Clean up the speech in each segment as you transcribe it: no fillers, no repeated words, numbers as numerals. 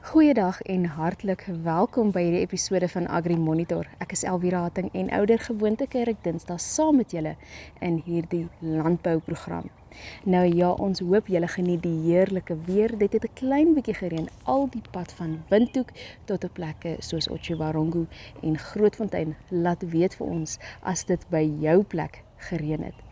Goeiedag en hartlik welkom by hierdie episode van Agri Monitor. Ek is Elvira en oudergewoonte keer ek Dinsdag saam met julle in hierdie landbouprogram. Nou ja, ons hoop julle geniet die heerlike weer. Dit het 'n klein bietjie gereën al die pad van Windhoek tot op plekke soos Otjiwarongo en Grootfontein. Laat weet vir ons as dit by jou plek gereën het.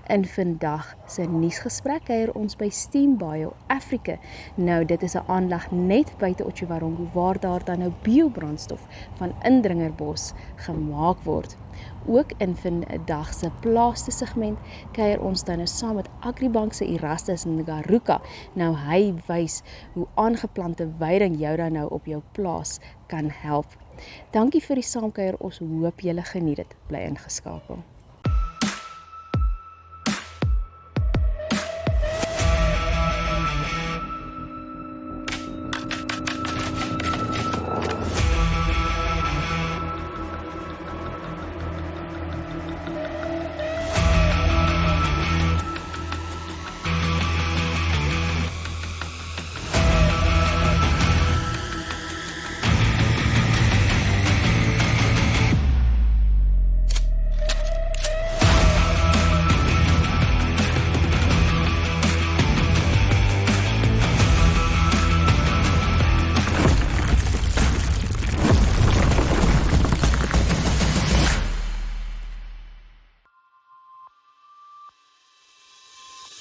In vandag se nuusgesprek kuier ons by Steambio Africa. Nou dit is 'n aanleg net buite Otjiwarongo waar daar dan nou biobrandstof van indringerbos gemaak word. Ook in vandag se Plaas segment kuier ons dan nou saam met AgriBank se Erastus Ngaruka. Nou hy wys hoe aangeplante weiding jou dan nou op jou plaas kan help. Dankie vir die saamkuier. Ons hoop julle geniet dit. Bly ingeskakel.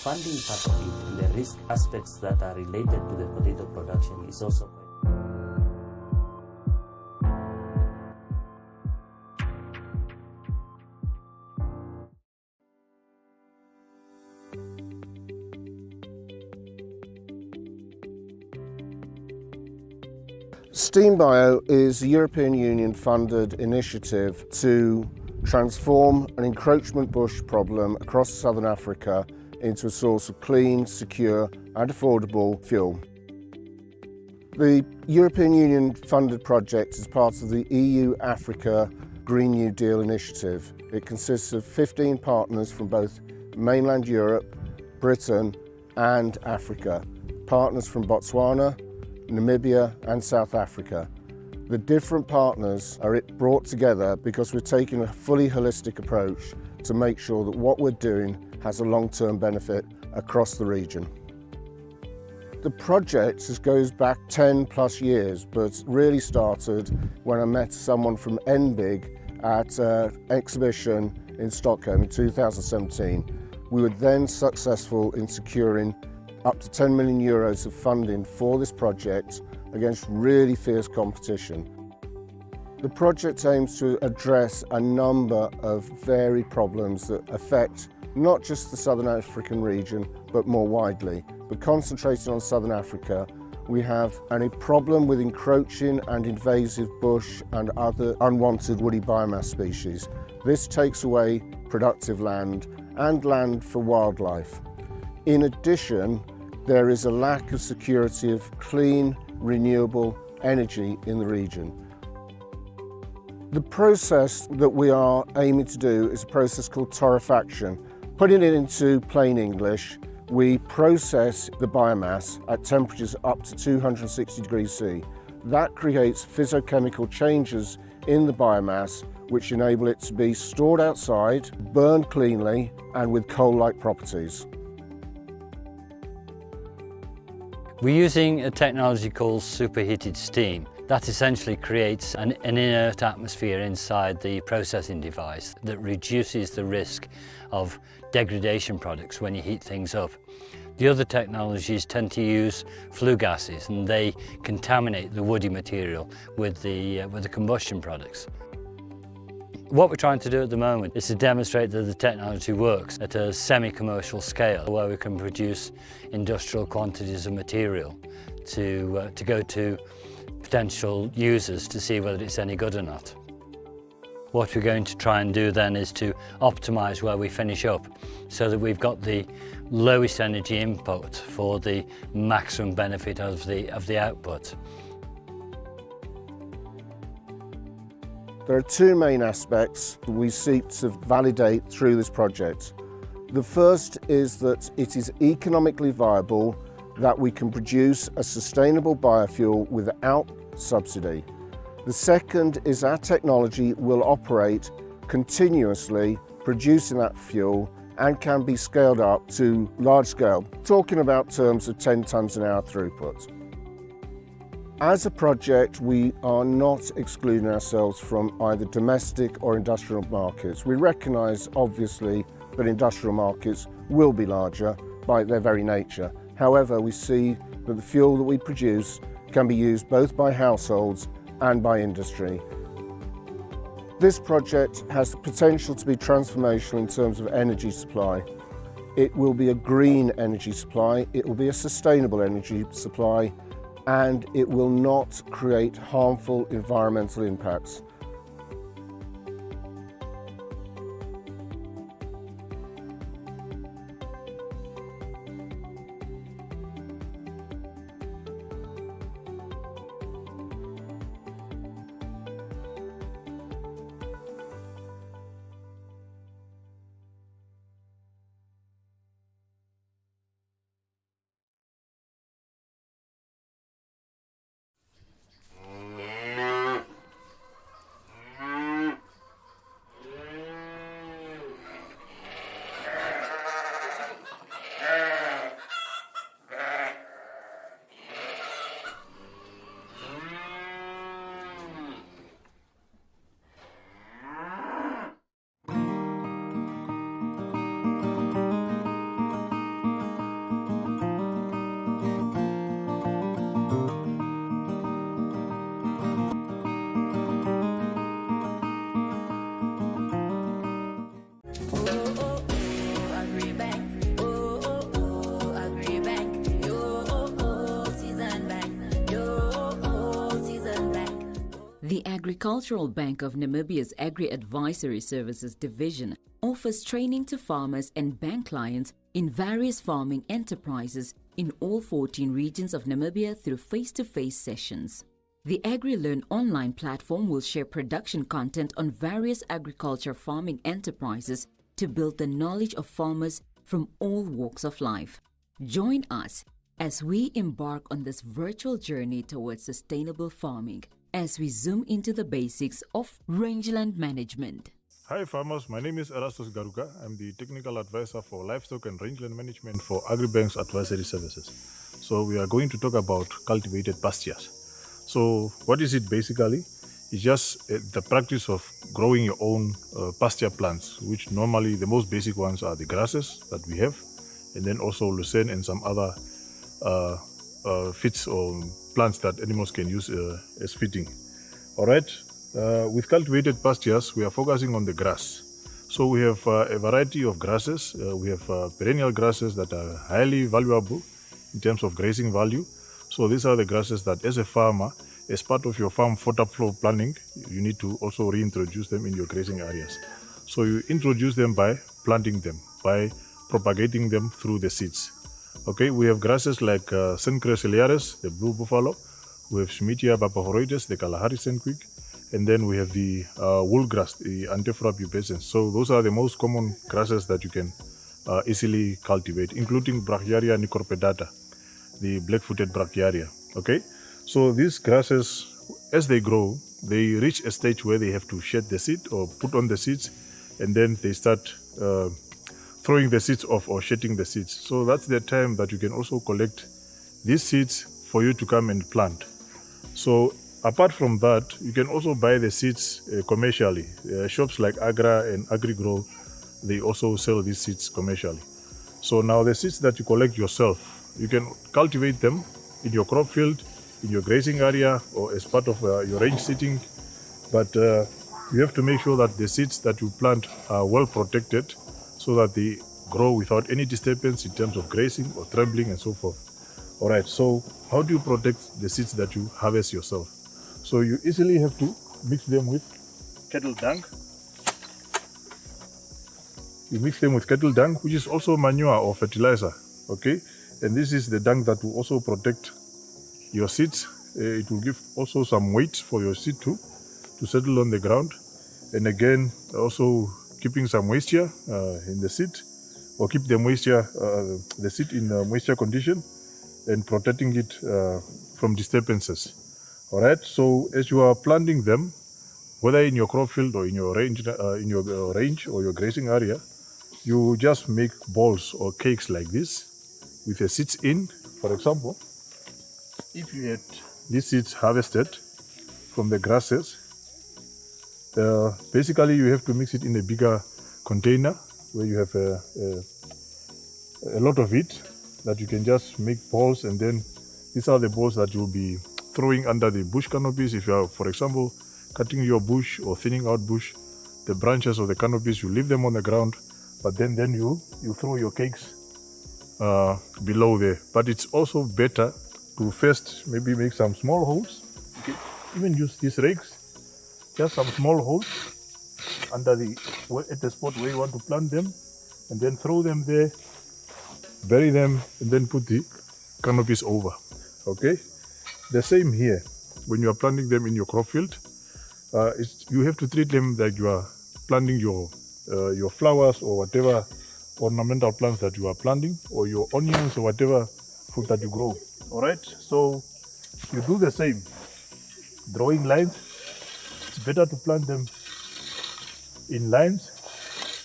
Funding part of it and the risk aspects that are related to the potato production is also Steambio is a European Union funded initiative to transform an encroachment bush problem across southern Africa into a source of clean, secure and affordable fuel. The European Union funded project is part of the EU Africa Green New Deal initiative. It consists of 15 partners from both mainland Europe, Britain and Africa. Partners from Botswana, Namibia and South Africa. The different partners are brought together because we're taking a fully holistic approach to make sure that what we're doing has a long-term benefit across the region. The project goes back 10 plus years, but really started when I met someone from NBIG at an exhibition in Stockholm in 2017. We were then successful in securing up to 10 million euros of funding for this project against really fierce competition. The project aims to address a number of varied problems that affect not just the Southern African region, but more widely. But concentrating on Southern Africa, we have a problem with encroaching and invasive bush and other unwanted woody biomass species. This takes away productive land and land for wildlife. In addition, there is a lack of security of clean, renewable energy in the region. The process that we are aiming to do is a process called torrefaction. Putting it into plain English, we process the biomass at temperatures up to 260 degrees C. That creates physiochemical changes in the biomass which enable it to be stored outside, burned cleanly and with coal-like properties. We're using a technology called superheated steam. That essentially creates an inert atmosphere inside the processing device that reduces the risk of degradation products when you heat things up. The other technologies tend to use flue gases and they contaminate the woody material with the combustion products. What we're trying to do at the moment is to demonstrate that the technology works at a semi-commercial scale where we can produce industrial quantities of material to go to potential users to see whether it's any good or not. What we're going to try and do then is to optimize where we finish up so that we've got the lowest energy input for the maximum benefit of the output. There are two main aspects we seek to validate through this project. The first is that it is economically viable that we can produce a sustainable biofuel without subsidy. The second is our technology will operate continuously producing that fuel and can be scaled up to large scale, talking about terms of 10 tonnes an hour throughput. As a project, we are not excluding ourselves from either domestic or industrial markets. We recognise, obviously, that industrial markets will be larger by their very nature. However, we see that the fuel that we produce can be used both by households and by industry. This project has the potential to be transformational in terms of energy supply. It will be a green energy supply, it will be a sustainable energy supply, and it will not create harmful environmental impacts. The Agricultural Bank of Namibia's Agri Advisory Services Division offers training to farmers and bank clients in various farming enterprises in all 14 regions of Namibia through face-to-face sessions. The AgriLearn online platform will share production content on various agriculture farming enterprises to build the knowledge of farmers from all walks of life. Join us as we embark on this virtual journey towards sustainable farming, as we zoom into the basics of rangeland management. Hi farmers, my name is Erastus Garuka. I'm the Technical Advisor for Livestock and Rangeland Management for AgriBank's Advisory Services. So we are going to talk about cultivated pastures. So what is it basically? It's just the practice of growing your own pasture plants, which normally the most basic ones are the grasses that we have, and then also lucerne and some other feeds or plants that animals can use as feeding. All right. With cultivated pastures, we are focusing on the grass. So we have a variety of grasses. We have perennial grasses that are highly valuable in terms of grazing value. So these are the grasses that as a farmer, as part of your farm fodder flow planning, you need to also reintroduce them in your grazing areas. So you introduce them by planting them, by propagating them through the seeds. Okay, we have grasses like Syncres ciliaris, the blue buffalo. We have Schmidtia bapaphoroides, the Kalahari sandquig. And then we have the wool grass, the Antephora pubescens. So those are the most common grasses that you can easily cultivate, including Brachiaria nicorpedata, the black-footed brachiaria. Okay, so these grasses, as they grow, they reach a stage where they have to shed the seed or put on the seeds, and then they start throwing the seeds off or shedding the seeds. So that's the time that you can also collect these seeds for you to come and plant. So apart from that, you can also buy the seeds commercially. Shops like Agri and AgriGrow, they also sell these seeds commercially. So now the seeds that you collect yourself, you can cultivate them in your crop field, in your grazing area, or as part of your range seating. But you have to make sure that the seeds that you plant are well protected so that they grow without any disturbance in terms of grazing or trampling and so forth. All right, so how do you protect the seeds that you harvest yourself? So you easily have to mix them with cattle dung. You mix them with cattle dung, which is also manure or fertilizer, okay? And this is the dung that will also protect your seeds. It will give also some weight for your seed to settle on the ground. And again, also keeping some moisture in the seed, or keep the moisture, the seed in moisture condition. and protecting it from disturbances. All right, so as you are planting them, whether in your crop field or in your range or your grazing area, you just make balls or cakes like this with the seeds in. For example, if you had these seeds harvested from the grasses, basically you have to mix it in a bigger container where you have a lot of it that you can just make balls, and then these are the balls that you'll be throwing under the bush canopies. If you are, for example, cutting your bush or thinning out bush, the branches of the canopies, you leave them on the ground, but then you throw your cakes below there. But it's also better to first maybe make some small holes. You can even use these rakes, just some small holes at the spot where you want to plant them, and then throw them there, bury them, and then put the canopies over. Okay, the same here. When you are planting them in your crop field, you have to treat them like you are planting your flowers or whatever ornamental plants that you are planting, or your onions or whatever food that you grow. All right, so you do the same, drawing lines. It's better to plant them in lines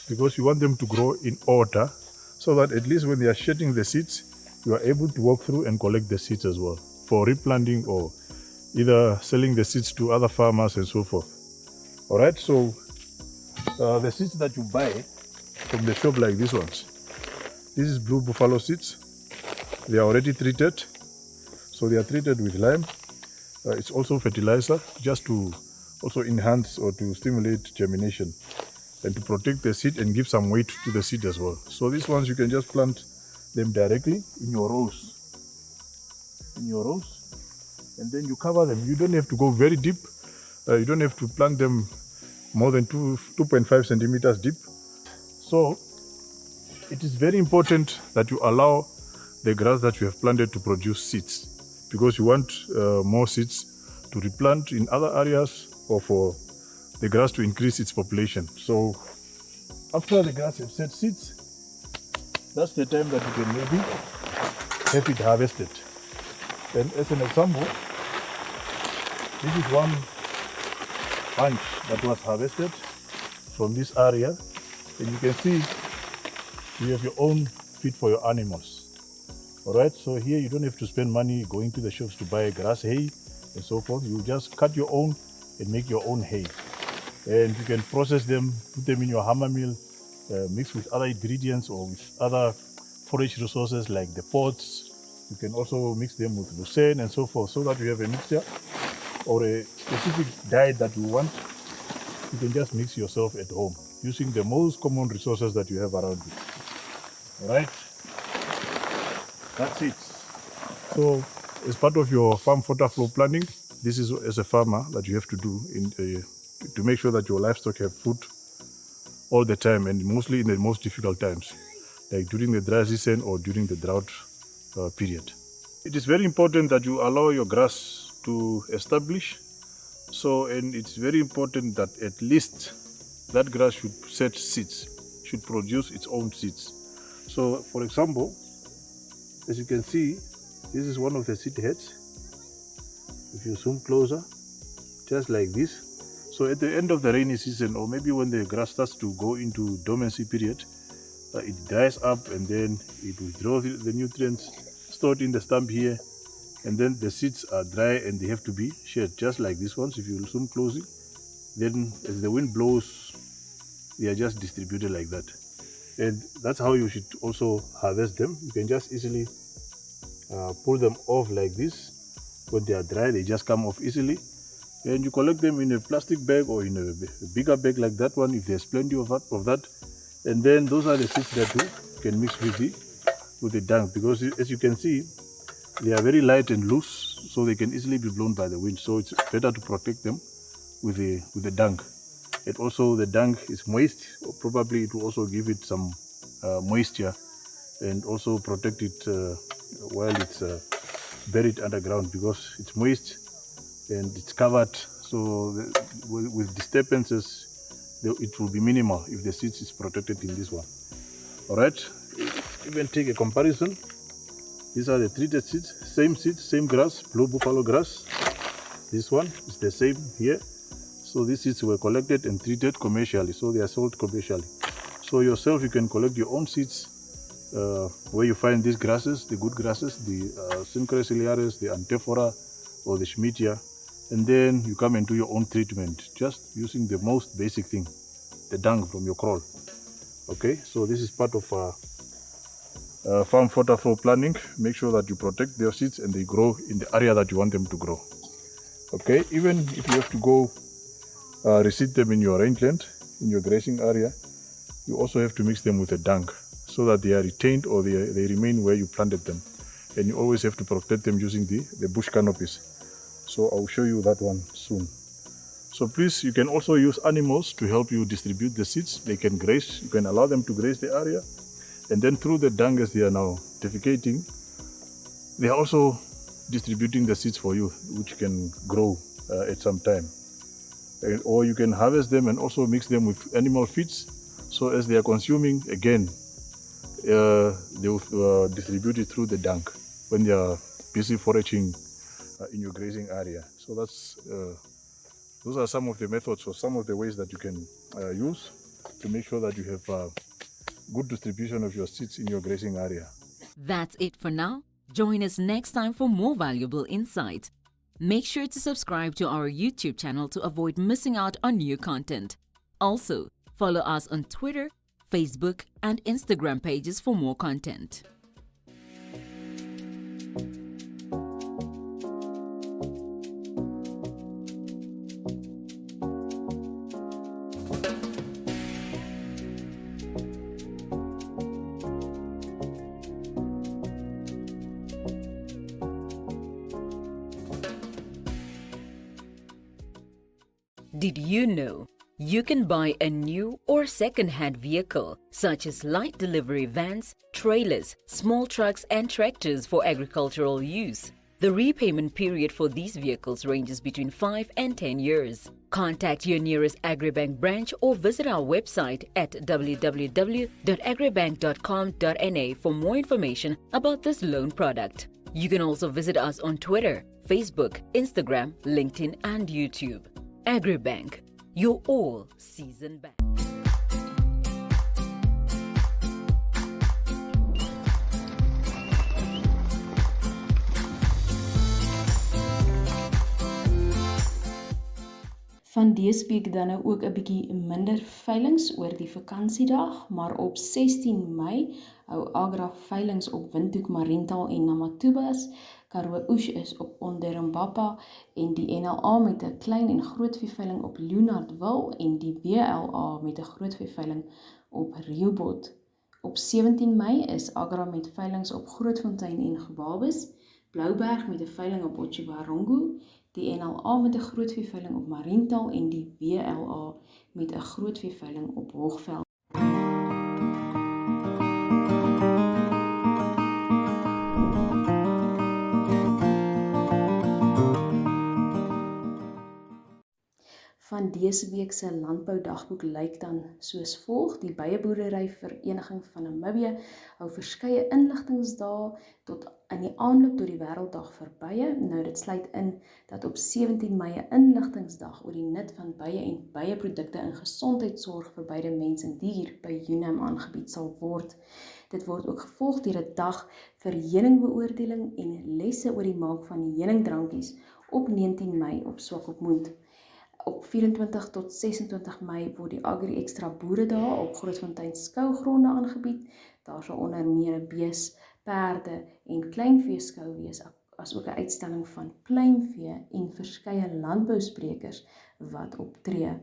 because you want them to grow in order, so that at least when they are shedding the seeds, you are able to walk through and collect the seeds as well for replanting or either selling the seeds to other farmers and so forth. All right, so the seeds that you buy from the shop, like these ones, this is blue buffalo seeds. They are already treated, so they are treated with lime. It's also fertilizer, just to also enhance or to stimulate germination and to protect the seed and give some weight to the seed as well. So these ones you can just plant them directly in your rows. And then you cover them. You don't have to go very deep. You don't have to plant them more than 2.5 centimeters deep. So it is very important that you allow the grass that you have planted to produce seeds, because you want more seeds to replant in other areas or for the grass to increase its population. So after the grass has set seeds, that's the time that you can maybe have it harvested. And as an example, this is one bunch that was harvested from this area, and you can see you have your own feed for your animals. Alright, so here you don't have to spend money going to the shops to buy grass hay and so forth. You just cut your own and make your own hay. And you can process them, put them in your hammer mill, mix with other ingredients or with other forage resources like the pods. You can also mix them with lucerne and so forth, so that you have a mixture or a specific diet that you want. You can just mix yourself at home using the most common resources that you have around you. Alright, that's it. So as part of your farm water flow planning, this is as a farmer that you have to do to make sure that your livestock have food all the time, and mostly in the most difficult times, like during the dry season or during the drought period. It is very important that you allow your grass to establish. So, and it's very important that at least that grass should set seeds, should produce its own seeds. So, for example, as you can see, this is one of the seed heads. If you zoom closer, just like this. So at the end of the rainy season, or maybe when the grass starts to go into dormancy period, it dries up and then it withdraws the nutrients stored in the stump here, and then the seeds are dry and they have to be shed, just like these ones. If you zoom closely, then as the wind blows, they are just distributed like that. And that's how you should also harvest them. You can just easily pull them off like this. When they are dry, they just come off easily. And you collect them in a plastic bag or in a bigger bag like that one, if there's plenty of that. And then those are the seeds that you can mix with the dung, because as you can see, they are very light and loose, so they can easily be blown by the wind. So it's better to protect them with the dung. And also the dung is moist, or probably it will also give it some moisture and also protect it while it's buried underground, because it's moist and it's covered. So with disturbances, it will be minimal if the seeds is protected in this one. All right, even take a comparison. These are the treated seeds, same grass, blue buffalo grass. This one is the same here. So these seeds were collected and treated commercially, so they are sold commercially. So yourself, you can collect your own seeds where you find these grasses, the good grasses, the Synchra ciliaris, the Antephora, or the Schmidtia, and then you come and do your own treatment, just using the most basic thing, the dung from your kraal. Okay, so this is part of farm photo flow planning. Make sure that you protect their seeds and they grow in the area that you want them to grow. Okay, even if you have to go reseed them in your rangeland, in your grazing area, you also have to mix them with the dung so that they are retained or they remain where you planted them. And you always have to protect them using the bush canopies. So I'll show you that one soon. So please, you can also use animals to help you distribute the seeds. They can graze, you can allow them to graze the area. And then through the dung, as they are now defecating, they are also distributing the seeds for you, which can grow at some time. Or you can harvest them and also mix them with animal feeds. So as they are consuming, again, they will distribute it through the dung when they are busy foraging in your grazing area. So those are some of the methods or some of the ways that you can use to make sure that you have good distribution of your seeds in your grazing area. That's it for now. Join us next time for more valuable insights. Make sure to subscribe to our YouTube channel to avoid missing out on new content. Also, follow us on Twitter, Facebook, and Instagram pages for more content. Did you know you can buy a new or second-hand vehicle such as light delivery vans, trailers, small trucks and tractors for agricultural use? The repayment period for these vehicles ranges between 5 and 10 years. Contact your nearest AgriBank branch or visit our website at www.agribank.com.na for more information about this loan product. You can also visit us on Twitter, Facebook, Instagram, LinkedIn and YouTube. AgriBank, your all-season bank. Van dese week dan nou ook 'n bietjie minder veilings oor die vakansiedag, maar op 16 Mei hou Agra veilings op Windhoek, Mariental en Namatubas. Karoo Oes is op Ondermbapa en die NLA met 'n klein en groot veeveiling op Leonardville en die WLA met 'n groot veeveiling op Riobot. Op 17 Mei is Agra met veilings op Grootfontein en Gebabes, Blouberg met 'n veiling op Otjiwarongo, die NLA met 'n groot veeveiling op Mariental en die WLA met 'n groot veeveiling op Hoogveld. Van dese week se landboudagboek lyk dan soos volg. Die Bijenboerdery Vereniging van Namibië hou verskeie inligtingsdae tot in die aanloop tot die Wêrelddag vir Bye. Nou dit sluit in dat op 17 Mei 'n inligtingsdag oor die nut van bye en byeprodukte in gesondheidsorg vir beide mens en dier by UNAM aangebied sal word. Dit word ook gevolg deur 'n dag vir heuningbeoordeling en lesse oor die maak van heuningdrankies op 19 Mei op Swakopmund. Op 24 tot 26 Mei word die Agri Extra Boeredae op Grootfontein skougronde aangebied. Daar sal onder meer 'n bees, perde en kleinvee skou wees, asook 'n uitstalling van pluimvee en verskeie landbousprekers wat optree.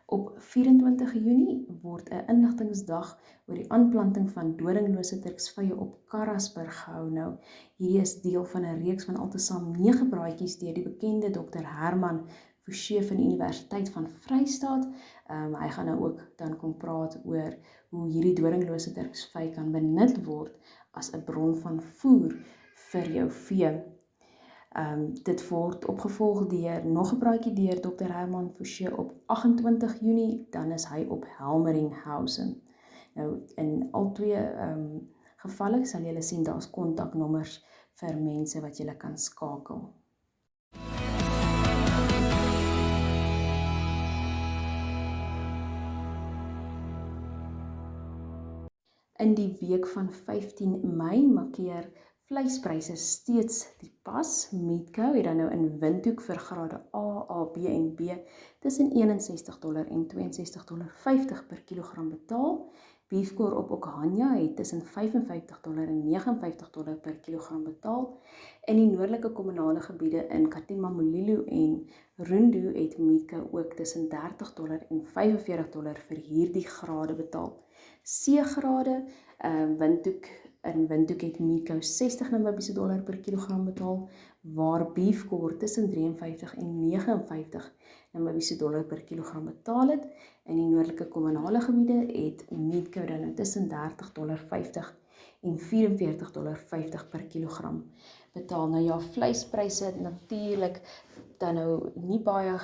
Op 24 Junie word 'n inligtingsdag oor die aanplanting van doringlose turksvye op Karasburg gehou. Nou, hierdie is deel van 'n reeks van altesaam 9 praatjies deur die bekende Dr. Herman van die Universiteit van Vrystaat. Hy gaan nou ook dan kom praat oor hoe hierdie doringlose turksvy kan benut word as 'n bron van voer vir jou vee. Dit word opgevolg deur nog 'n praatjie deur Dr. Herman Forsie op 28 Junie, dan is hy op Helmeringhausen. Nou in al twee gevalle sal julle sien daar's kontaknommers vir mense wat julle kan skakel. In die week van 15 Mei markeer vleispryse steeds die pas. Meatco het dan nou in windhoek vir grade A, B en B tussen $61 en $62.50 per kilogram betaal. Beefcore op Okhanya het tussen $55 en $59 per kilogram betaal. In die noordelike kommunale gebiede in Katima, Mulilo en Rundu het Meatco ook tussen $30 en $45 vir hierdie grade betaal. C-grade, in Windhoek het Meatco $60 Namibiese per kilogram betaal, waar Beefcore tussen $53 en $59 Namibiese per kilogram betaal het. In die noordelike kommunale gebiede het Meatco dan tussen $30.50 en $44.50 per kilogram betaal. Nou ja, vleispryse natuurlik dan nou nie baie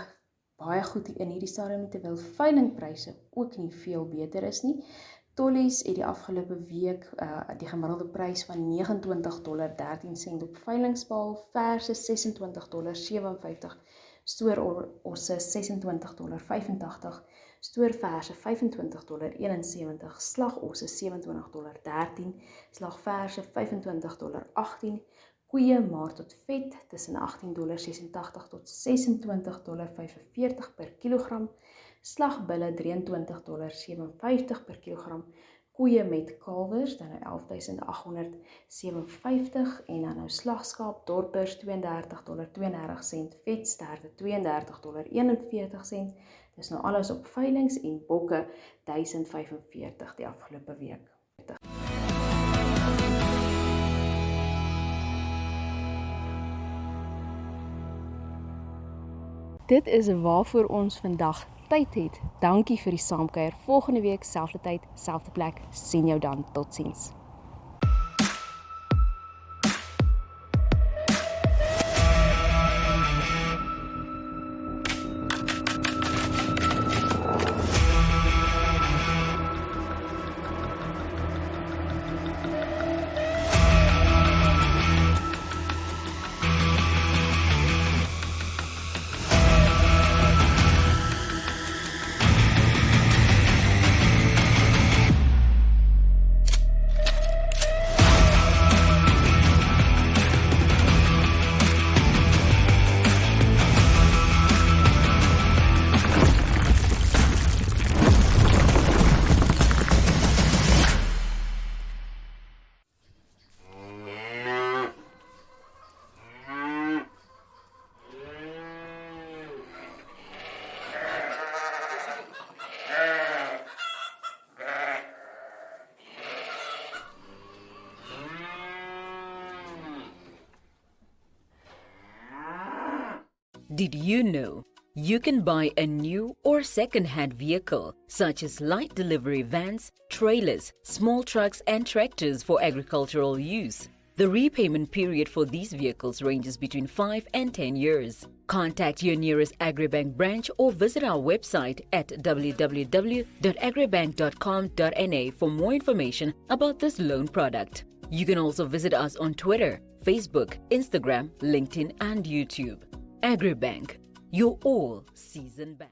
goed in hierdie stadium nie, terwyl veilingpryse ook nie veel beter is nie. Tollies het die afgelope week die gemiddelde prys van $29.13 op veilings behaal, verse $26.57, stoorosse $26.85, stoorverse $25.71, slagosse $27.13, slagverse $25.18, koeie maar tot vet tussen $18.86 tot $26.45 per kilogram, slagbulle $23.57 per kilogram, koeie met kalwers dan nou $11.857 en dan nou slagskaap dorpers $32.32, vetsterte $32.41, dis nou alles op veilings en bokke $1.045 die afgelope week. Dit is waarvoor ons vandag tyd het. Dankie vir die saamkuier. Volgende week, selfde tyd, selfde plek. Sien jou dan. Totsiens. Did you know you can buy a new or second-hand vehicle, such as light delivery vans, trailers, small trucks and tractors for agricultural use? The repayment period for these vehicles ranges between 5 and 10 years. Contact your nearest AgriBank branch or visit our website at www.agribank.com.na for more information about this loan product. You can also visit us on Twitter, Facebook, Instagram, LinkedIn and YouTube. AgriBank, your all-season bank.